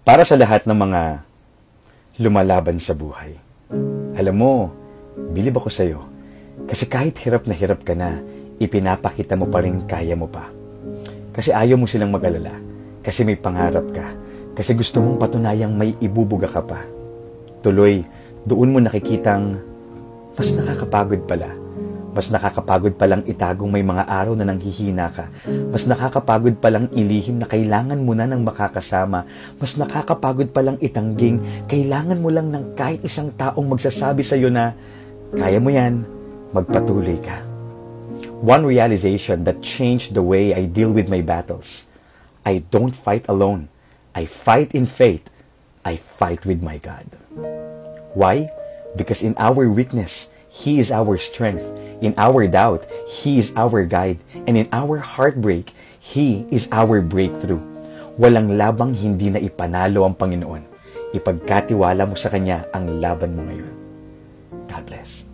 Para sa lahat ng mga lumalaban sa buhay. Alam mo, bilib ako sa'yo. Kasi kahit hirap na hirap ka na, ipinapakita mo pa rin kaya mo pa. Kasi ayaw mo silang mag-alala. Kasi may pangarap ka. Kasi gusto mong patunayang may ibubuga ka pa. Tuloy, doon mo nakikitang mas nakakapagod pala. Mas nakakapagod palang itagong may mga araw na nanghihina ka. Mas nakakapagod palang ilihim na kailangan mo na ng makakasama. Mas nakakapagod palang itangging kailangan mo lang ng kahit isang taong magsasabi sa'yo na kaya mo yan, magpatuloy ka. One realization that changed the way I deal with my battles. I don't fight alone. I fight in faith. I fight with my God. Why? Because in our weakness, He is our strength. In our doubt, He is our guide. And in our heartbreak, He is our breakthrough. Walang labang hindi na ipanalo ang Panginoon. Ipagkatiwala mo sa Kanya ang laban mo ngayon. God bless.